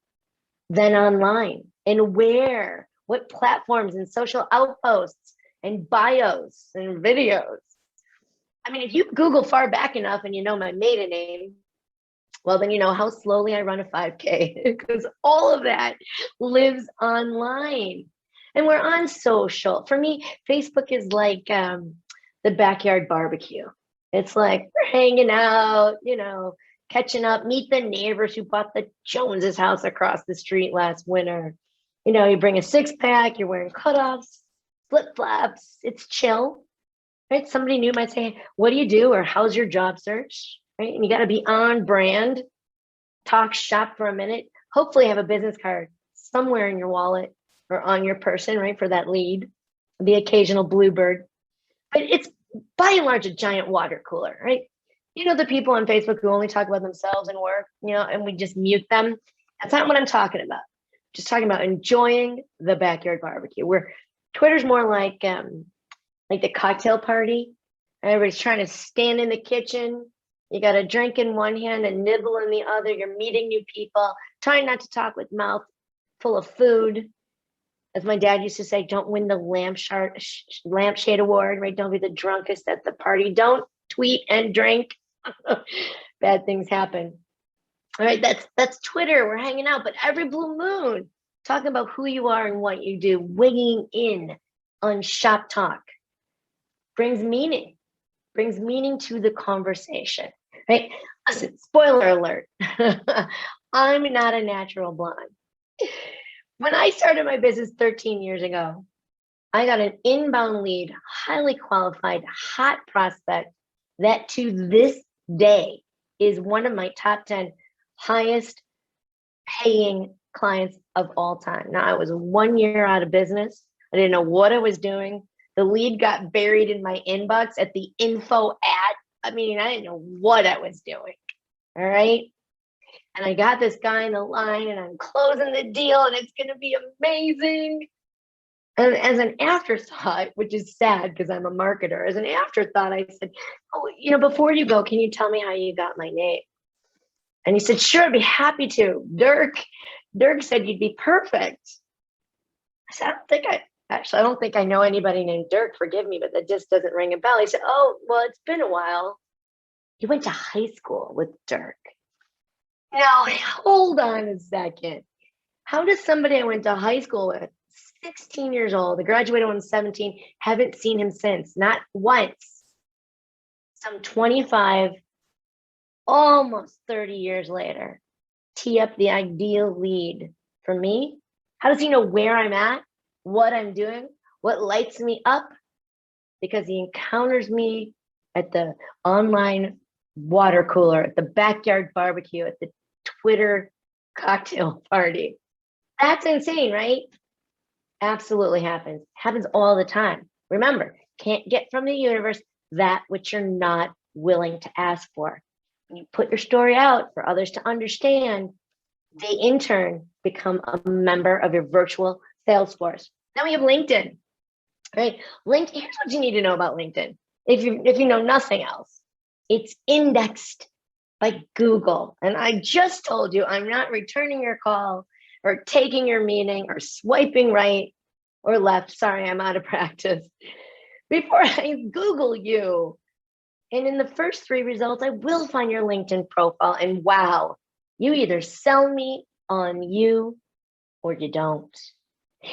then online. And where? What platforms and social outposts and bios and videos? I mean, if you Google far back enough and you know my maiden name, well, then you know how slowly I run a 5K because all of that lives online. And we're on social. For me, Facebook is like the backyard barbecue. It's like we're hanging out, catching up, meet the neighbors who bought the Joneses house across the street last winter. You bring a 6-pack, you're wearing cutoffs, flip-flops, it's chill, right? Somebody new might say, what do you do? Or how's your job search? Right? And you got to be on brand, talk shop for a minute, hopefully have a business card somewhere in your wallet or on your person, right? For that lead, the occasional bluebird. But it's by and large a giant water cooler, right? The people on Facebook who only talk about themselves and work, and we just mute them. That's not what I'm talking about. Just talking about enjoying the backyard barbecue, where Twitter's more like the cocktail party. Everybody's trying to stand in the kitchen. You got a drink in one hand and nibble in the other. You're meeting new people, trying not to talk with mouth full of food. As my dad used to say, don't win the lampshade award, right? Don't be the drunkest at the party. Don't tweet and drink. Bad things happen. All right, that's Twitter. We're hanging out, but every blue moon, talking about who you are and what you do, weighing in on shop talk brings meaning to the conversation, right? Listen, spoiler alert, I'm not a natural blonde. When I started my business 13 years ago, I got an inbound lead, highly qualified, hot prospect that to this day is one of my top 10 highest paying clients of all time. Now, I was 1 year out of business. I didn't know what I was doing. The lead got buried in my inbox at the info at. I didn't know what I was doing. All right. And I got this guy in the line and I'm closing the deal and it's going to be amazing. And as an afterthought, which is sad because I'm a marketer, as an afterthought, I said, oh, before you go, can you tell me how you got my name? And he said, sure, I'd be happy to. Dirk said you'd be perfect. I said, I don't think I know anybody named Dirk. Forgive me, but that just doesn't ring a bell. He said, oh, well, it's been a while. You went to high school with Dirk. Now, hold on a second. How does somebody I went to high school with, 16 years old, I graduated when I was 17, haven't seen him since, not once, some 25, almost 30 years later, tee up the ideal lead for me? How does he know where I'm at, what I'm doing, what lights me up? Because he encounters me at the online water cooler, at the backyard barbecue, at the Twitter cocktail party. That's insane, right? Absolutely happens. Happens all the time. Remember, can't get from the universe that which you're not willing to ask for. When you put your story out for others to understand, they in turn become a member of your virtual sales force. Then we have LinkedIn, right? LinkedIn. Here's what you need to know about LinkedIn. If you know nothing else, it's indexed by Google. And I just told you I'm not returning your call or taking your meeting or swiping right or left. Sorry, I'm out of practice. Before I Google you. And in the first 3 results, I will find your LinkedIn profile. And wow, you either sell me on you or you don't.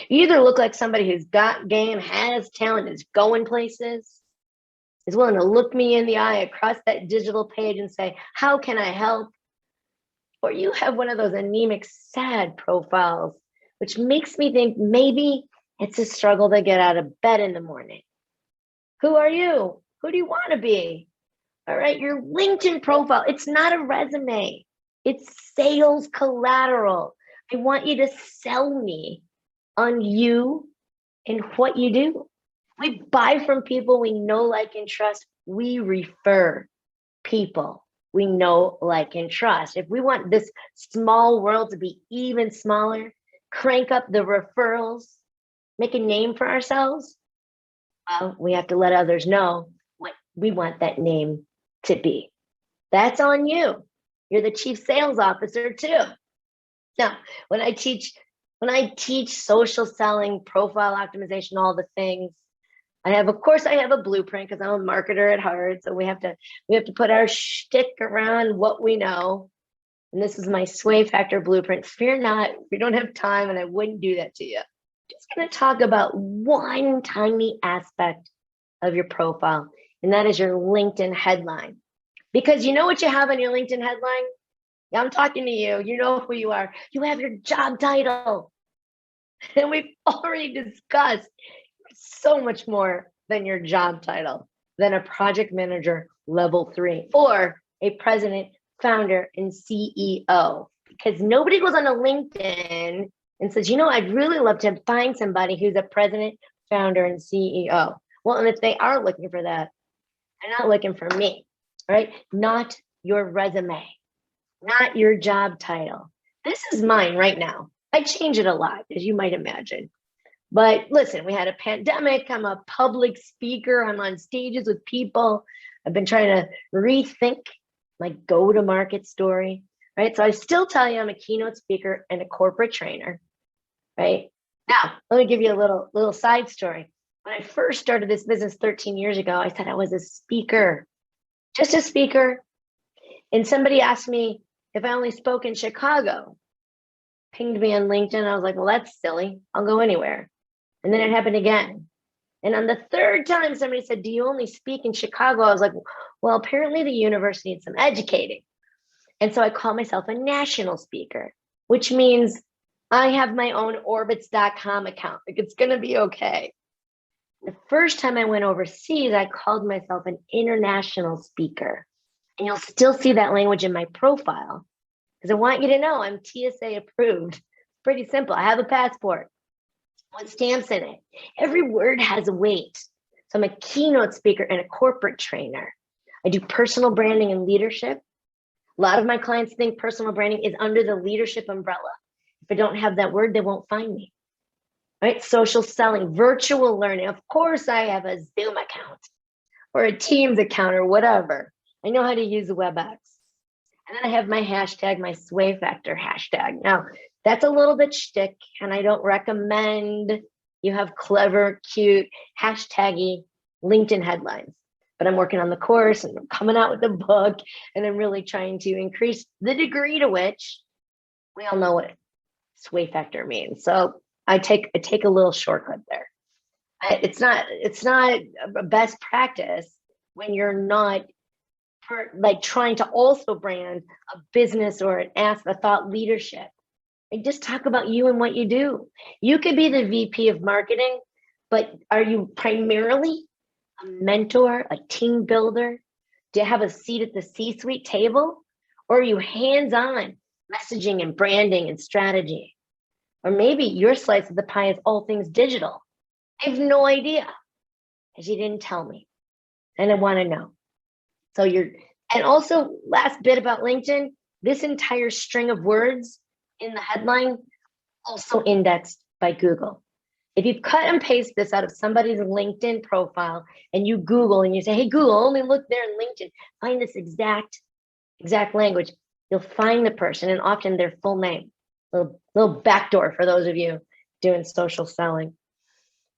You either look like somebody who's got game, has talent, is going places, is willing to look me in the eye across that digital page and say, how can I help? Or you have one of those anemic, sad profiles, which makes me think maybe it's a struggle to get out of bed in the morning. Who are you? Who do you want to be? All right, your LinkedIn profile, it's not a resume. It's sales collateral. I want you to sell me on you and what you do. We buy from people we know, like, and trust. We refer people we know, like, and trust. If we want this small world to be even smaller, crank up the referrals, make a name for ourselves, well, we have to let others know what we want that name to be. That's on you. You're the chief sales officer too. Now, when I teach social selling, profile optimization, all the things, Of course, I have a blueprint because I'm a marketer at heart. So we have to put our shtick around what we know. And this is my sway factor blueprint. Fear not, we don't have time, and I wouldn't do that to you. Just going to talk about one tiny aspect of your profile, and that is your LinkedIn headline. Because you know what you have on your LinkedIn headline? Yeah, I'm talking to you. You know who you are. You have your job title. And we've already discussed so much more than your job title, than a project manager level 3 or a president, founder, and CEO. Because nobody goes on a LinkedIn and says, you know, I'd really love to find somebody who's a president, founder, and CEO. Well, and if they are looking for that, they're not looking for me, right? Not your resume, not your job title. This is mine right now. I change it a lot, as you might imagine. But listen, we had a pandemic. I'm a public speaker. I'm on stages with people. I've been trying to rethink my go-to-market story, right? So I still tell you I'm a keynote speaker and a corporate trainer, right? Now, let me give you a little side story. When I first started this business 13 years ago, I said I was a speaker, just a speaker. And somebody asked me if I only spoke in Chicago, pinged me on LinkedIn. I was like, well, that's silly. I'll go anywhere. And then it happened again. And on the third time, somebody said, do you only speak in Chicago? I was like, well, apparently the universe needs some educating. And so I call myself a national speaker, which means I have my own orbits.com account. Like, it's going to be okay. The first time I went overseas, I called myself an international speaker. And you'll still see that language in my profile because I want you to know I'm TSA approved. It's pretty simple. I have a passport with stamps in it. Every word has weight. So I'm a keynote speaker and a corporate trainer. I do personal branding and leadership. A lot of my clients think personal branding is under the leadership umbrella. If I don't have that word, they won't find me. Right? Social selling, virtual learning. Of course, I have a Zoom account or a Teams account or whatever. I know how to use WebEx. And then I have my hashtag, my sway factor hashtag. Now, that's a little bit shtick, and I don't recommend you have clever, cute, hashtaggy LinkedIn headlines. But I'm working on the course, and I'm coming out with the book, and I'm really trying to increase the degree to which we all know what sway factor means. So I take a little shortcut there. It's not a best practice when you're not trying to also brand a business or a thought leadership. And just talk about you and what you do. You could be the VP of marketing, but are you primarily a mentor, a team builder? Do you have a seat at the C-suite table? Or are you hands-on messaging and branding and strategy? Or maybe your slice of the pie is all things digital. I have no idea, because you didn't tell me, and I want to know. So and also last bit about LinkedIn, this entire string of words in the headline also indexed by Google. If you cut and paste this out of somebody's LinkedIn profile and you Google and you say, hey, Google, only look there in LinkedIn, find this exact language, you'll find the person and often their full name. Little backdoor for those of you doing social selling,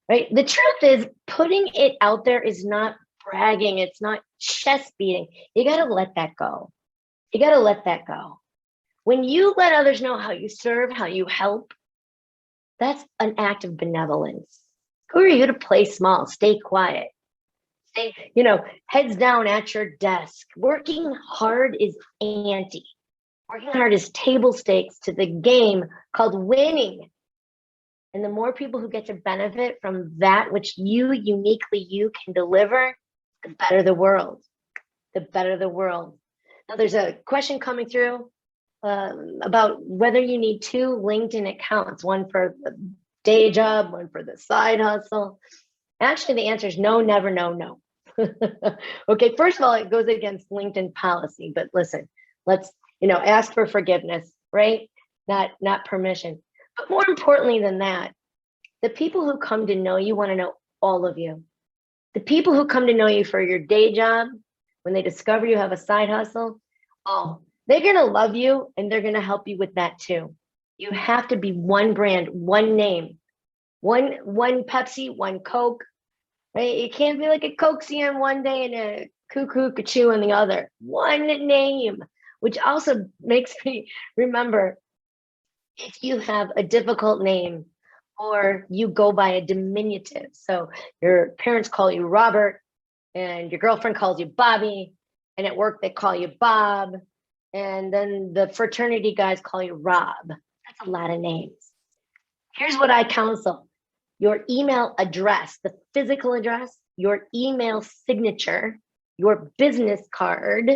right? The truth is putting it out there is not bragging. It's not chest beating. You got to let that go. You got to let that go. When you let others know how you serve, how you help, that's an act of benevolence. Who are you to play small? Stay quiet. Stay, heads down at your desk. Working hard is ante. Working hard is table stakes to the game called winning. And the more people who get to benefit from that which uniquely you can deliver, the better the world. The better the world. Now, there's a question coming through about whether you need 2 LinkedIn accounts, one for the day job, one for the side hustle. Actually, the answer is no, never, no. Okay, first of all, it goes against LinkedIn policy, but listen, let's ask for forgiveness, right? Not permission. But more importantly than that, the people who come to know you want to know all of you. The people who come to know you for your day job, when they discover you have a side hustle, they're going to love you and they're going to help you with that too. You have to be one brand, one name, one Pepsi, one Coke, right? It can't be like a coaxy on one day and a cuckoo cuckoo on the other. One name, which also makes me remember, if you have a difficult name or you go by a diminutive, so your parents call you Robert and your girlfriend calls you Bobby, and at work they call you Bob, and then the fraternity guys call you Rob. That's a lot of names. Here's what I counsel. Your email address, the physical address, your email signature, your business card,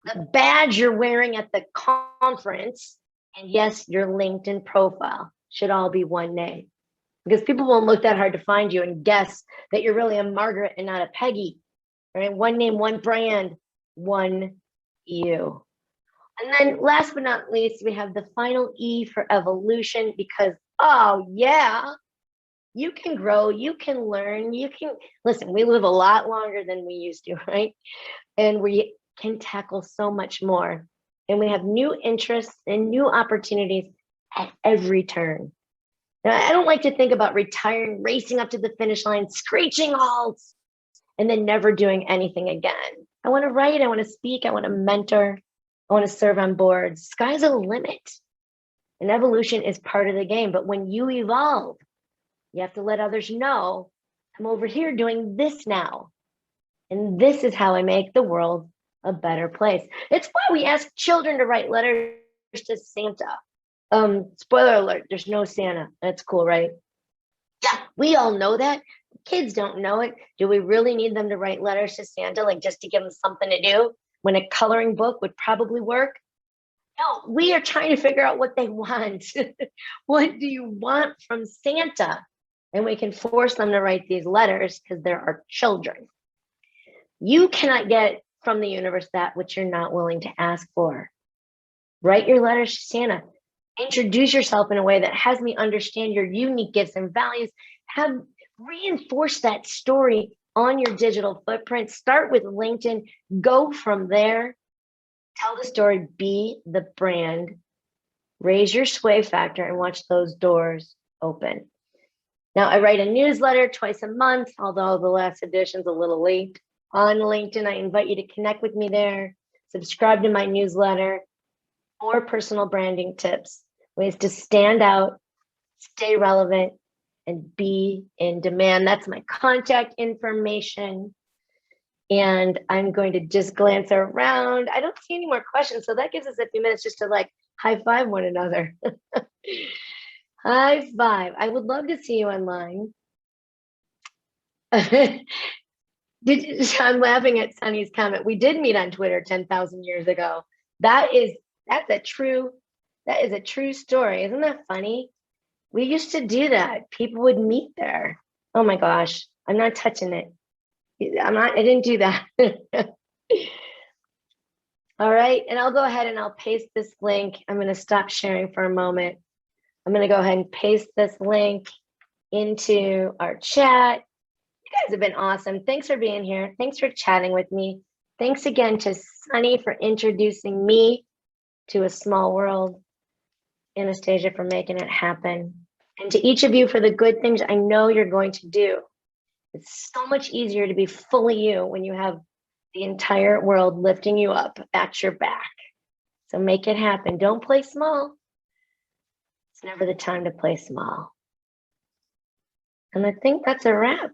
the badge you're wearing at the conference, and yes, your LinkedIn profile should all be one name, because people won't look that hard to find you and guess that you're really a Margaret and not a Peggy. Right? One name, one brand, one you. And then last but not least, we have the final E for evolution, because, oh yeah, you can grow, you can learn, you can, listen, we live a lot longer than we used to, right? And we can tackle so much more. And we have new interests and new opportunities at every turn. Now, I don't like to think about retiring, racing up to the finish line, screeching halts, and then never doing anything again. I want to write, I want to speak, I want to mentor, I want to serve on boards. Sky's the limit. And evolution is part of the game. But when you evolve, you have to let others know, I'm over here doing this now. And this is how I make the world a better place. It's why we ask children to write letters to Santa. Spoiler alert, there's no Santa. That's cool, right? Yeah, we all know that. Kids don't know it. Do we really need them to write letters to Santa, like just to give them something to do when a coloring book would probably work? No, we are trying to figure out what they want. What do you want from Santa? And we can force them to write these letters because they're our children. You cannot get from the universe that which you're not willing to ask for. Write your letters to Santa. Introduce yourself in a way that has me understand your unique gifts and values. Have reinforce that story on your digital footprint. Start with LinkedIn. Go from there. Tell the story. Be the brand. Raise your sway factor and watch those doors open. Now, I write a newsletter twice a month, although the last edition's a little late. On LinkedIn, I invite you to connect with me there. Subscribe to my newsletter. More personal branding tips, ways to stand out, stay relevant, and be in demand. That's my contact information. And I'm going to just glance around. I don't see any more questions, so that gives us a few minutes just to like high five one another. High five. I would love to see you online. I'm laughing at Sunny's comment. We did meet on Twitter 10,000 years ago. That's a true story. Isn't that funny? We used to do that. People would meet there. Oh my gosh, I'm not touching it. I didn't do that. All right, and I'll go ahead and I'll paste this link. I'm going to stop sharing for a moment. I'm going to go ahead and paste this link into our chat. You guys have been awesome. Thanks for being here. Thanks for chatting with me. Thanks again to Sunny for introducing me to a small world. Anastasia for making it happen. And to each of you for the good things I know you're going to do. It's so much easier to be fully you when you have the entire world lifting you up at your back. So make it happen. Don't play small. It's never the time to play small. And I think that's a wrap.